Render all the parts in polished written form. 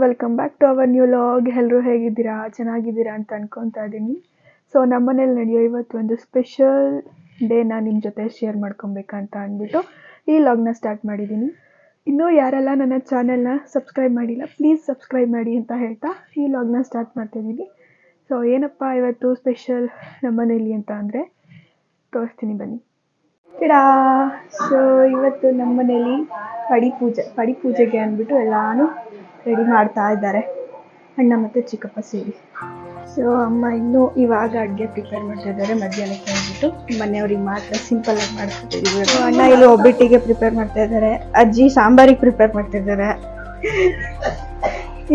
Welcome back to our new vlog. ಎಲ್ಲರೂ ಹೇಗಿದ್ದೀರಾ? ಚೆನ್ನಾಗಿದ್ದೀರಾ ಅಂತ ಅನ್ಕೊತಾ ಇದ್ದೀನಿ. ಸೊ ನಮ್ಮನೇಲಿ ನಡೆಯೋ ಇವತ್ತು ಒಂದು ಸ್ಪೆಷಲ್ ಡೇನ ನಿಮ್ಮ ಜೊತೆ ಶೇರ್ ಮಾಡ್ಕೊಬೇಕಂತ ಅಂದ್ಬಿಟ್ಟು ಈ ಲಾಗ್ನ ಸ್ಟಾರ್ಟ್ ಮಾಡಿದ್ದೀನಿ. ಇನ್ನೂ ಯಾರೆಲ್ಲ ನನ್ನ ಚಾನೆಲ್ನ ಸಬ್ಸ್ಕ್ರೈಬ್ ಮಾಡಿಲ್ಲ, ಪ್ಲೀಸ್ ಸಬ್ಸ್ಕ್ರೈಬ್ ಮಾಡಿ ಅಂತ ಹೇಳ್ತಾ ಈ ಲಾಗ್ನ ಸ್ಟಾರ್ಟ್ ಮಾಡ್ತಾಯಿದ್ದೀನಿ. ಸೊ ಏನಪ್ಪ ಇವತ್ತು ಸ್ಪೆಷಲ್ ನಮ್ಮನೇಲಿ ಅಂತ ಅಂದರೆ ತೋರಿಸ್ತೀನಿ ಬನ್ನಿ. ಇಡಾ ಸೊ ಇವತ್ತು ನಮ್ಮನೇಲಿ ಪಡಿ ಪೂಜೆಗೆ ಅಂದ್ಬಿಟ್ಟು ಎಲ್ಲಾನು ರೆಡಿ ಮಾಡ್ತಾ ಇದ್ದಾರೆ, ಅಣ್ಣ ಮತ್ತು ಚಿಕ್ಕಪ್ಪ ಸೇರಿ. ಸೊ ಅಮ್ಮ ಇನ್ನೂ ಇವಾಗ ಅಡುಗೆ ಪ್ರಿಪೇರ್ ಮಾಡ್ತಾ ಇದ್ದಾರೆ ಮಧ್ಯಾಹ್ನಕ್ಕೆ ಅಂದ್ಬಿಟ್ಟು. ಮನೆಯವ್ರಿಗೆ ಮಾತ್ರ ಸಿಂಪಲ್ ಆಗಿ ಮಾಡ್ಕೊತಿದ್ದೀವಿ. ಅಣ್ಣ ಇಲ್ಲಿ ಒಬ್ಬಟ್ಟಿಗೆ ಪ್ರಿಪೇರ್ ಮಾಡ್ತಾ ಇದ್ದಾರೆ, ಅಜ್ಜಿ ಸಾಂಬಾರಿಗೆ ಪ್ರಿಪೇರ್ ಮಾಡ್ತಾ ಇದ್ದಾರೆ,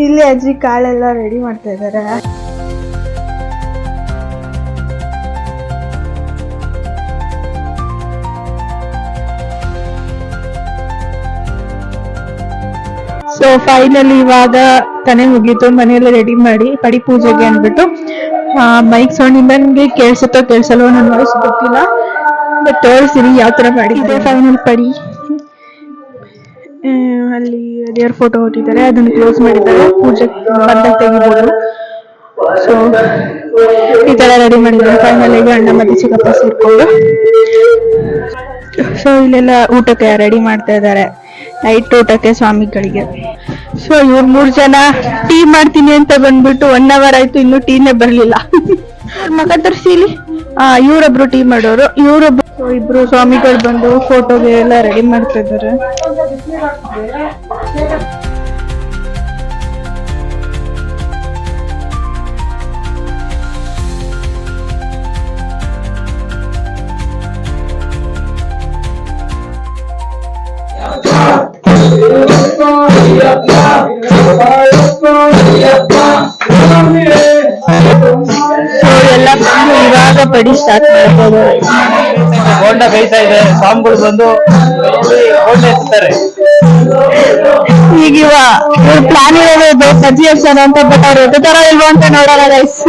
ಇಲ್ಲಿ ಅಜ್ಜಿ ಕಾಳೆಲ್ಲ ರೆಡಿ ಮಾಡ್ತಾ ಇದ್ದಾರೆ. ಸೊ ಫೈನಲಿ ಇವಾಗ ತಾನೇ ಮುಗೀತು, ಮನೆಯಲ್ಲ ರೆಡಿ ಮಾಡಿ ಪಡಿ ಪೂಜೆಗೆ ಅಂದ್ಬಿಟ್ಟು. ಮೈಕ್ ಸೌಂಡ್ ನನಗೆ ಕೇಳಿಸುತ್ತೋ ಕೇಳಿಸಲ್ವೋ ನನ್ನ ವಾಯ್ಸ್ ಗೊತ್ತಿಲ್ಲ, ಬಟ್ ತೋರಿಸ್ತೀನಿ ಯಾವ ಥರ ಮಾಡಿದ್ದೆ. ಫೈನಲ್ ಪಡಿ ಅಲ್ಲಿ ದೇವ್ರ ಫೋಟೋ ಹೊಟ್ಟಿದ್ದಾರೆ, ಅದನ್ನು ಕ್ಲೋಸ್ ಮಾಡಿದ್ದಾರೆ, ಪೂಜೆ ಬಂದಾಗ ತೆಗಿಬೋದು. ಸೊ ಈ ಥರ ರೆಡಿ ಮಾಡಿದ್ದಾರೆ. ಫೈನಲಿಗೆ ಅಣ್ಣ ಮತ್ತು ಚಿಕ್ಕಪ್ಪ ಸೇರಿಕೊಂಡು ಸೊ ಇಲ್ಲೆಲ್ಲ ಊಟಕ್ಕೆ ರೆಡಿ ಮಾಡ್ತಾ ಇದ್ದಾರೆ, ನೈಟ್ ಊಟಕ್ಕೆ ಸ್ವಾಮಿಗಳಿಗೆ. ಸೊ ಇವ್ರು 3 ಜನ ಟೀ ಮಾಡ್ತೀನಿ ಅಂತ ಬಂದ್ಬಿಟ್ಟು 1 ಅವರ್ ಆಯ್ತು, ಇನ್ನೂ ಟೀನೇ ಬರಲಿಲ್ಲ. ಮಗ ತರಿಸಿಲಿ, ಇವರೊಬ್ರು ಟೀ ಮಾಡೋರು, ಇವರೊಬ್ರು ಇಬ್ರು ಸ್ವಾಮಿಗಳು ಬಂದು ಫೋಟೋಗೆ ಎಲ್ಲ ರೆಡಿ ಮಾಡ್ತಾ ಇದ್ದಾರೆ. ಎಲ್ಲ ಇವಾಗ ಪಡಿ ಸ್ಟಾರ್ಟ್ ಮಾಡ್ತಾರೆ. ಬೋಂಡ ಬೇಯ್ತಾ ಇದೆ, ಸ್ವಾಮಿಗಳು ಬಂದು ಬೋಂಡ ಎತ್ತಾರೆ. ಈಗ ಇವ್ರ ಪ್ಲಾನ್ ಇರೋದು ಬಜ್ಜಿ ಎಪ್ಸೋಣ ಅಂತ, ಬಟ್ ಅವ್ರು ಎತ್ತಾರ ಇಲ್ವಾ ಅಂತ ನೋಡೋಣ ಗೈಸ್.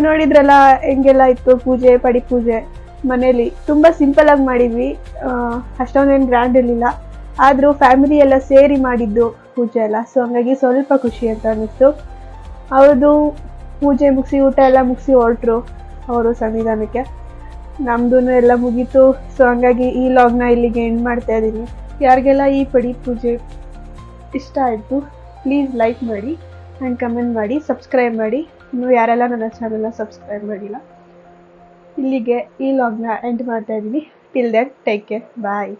ನೋಡಿದ್ರಲ್ಲ ಹೆಂಗೆಲ್ಲ ಇತ್ತು ಪೂಜೆ, ಪಡಿ ಪೂಜೆ ಮನೇಲಿ ತುಂಬಾ ಸಿಂಪಲ್ ಆಗಿ ಮಾಡಿದ್ವಿ. ಅಷ್ಟೊಂದೇನು ಗ್ರ್ಯಾಂಡ್ ಇರಲಿಲ್ಲ, ಆದ್ರೂ ಫ್ಯಾಮಿಲಿ ಎಲ್ಲ ಸೇರಿ ಮಾಡಿದ್ದು ಪೂಜೆ ಎಲ್ಲ. ಸೊ ಹಂಗಾಗಿ ಸ್ವಲ್ಪ ಖುಷಿ ಅಂತ ಅನ್ನಿಸ್ತು. ಅವ್ರದ್ದು ಪೂಜೆ ಮುಗಿಸಿ ಊಟ ಎಲ್ಲ ಮುಗಿಸಿ ಹೊರಟ್ರು ಅವರು ಸಂವಿಧಾನಕ್ಕೆ. ನಮ್ದು ಎಲ್ಲ ಮುಗೀತು. ಸೊ ಹಂಗಾಗಿ ಈ ಲಾಗ್ನ ಇಲ್ಲಿಗೆ ಎಂಡ್ ಮಾಡ್ತಾ ಇದ್ದೀನಿ. ಯಾರಿಗೆಲ್ಲ ಈ ಪಡಿ ಪೂಜೆ ಇಷ್ಟ ಆಯಿತು ಪ್ಲೀಸ್ ಲೈಕ್ ಮಾಡಿ ಆ್ಯಂಡ್ ಕಮೆಂಟ್ ಮಾಡಿ, ಸಬ್ಸ್ಕ್ರೈಬ್ ಮಾಡಿ. ಇನ್ನು ಯಾರೆಲ್ಲ ನನ್ನ ಚಾನಲ್ನ ಸಬ್ಸ್ಕ್ರೈಬ್ ಮಾಡಿಲ್ಲ. ಇಲ್ಲಿಗೆ ಈ ಲಾಗ್ನ ಎಂಡ್ ಮಾಡ್ತಾ ಇದ್ದೀನಿ. ಟಿಲ್ ದೆನ್ ಟೇಕ್ ಕೇರ್, ಬಾಯ್.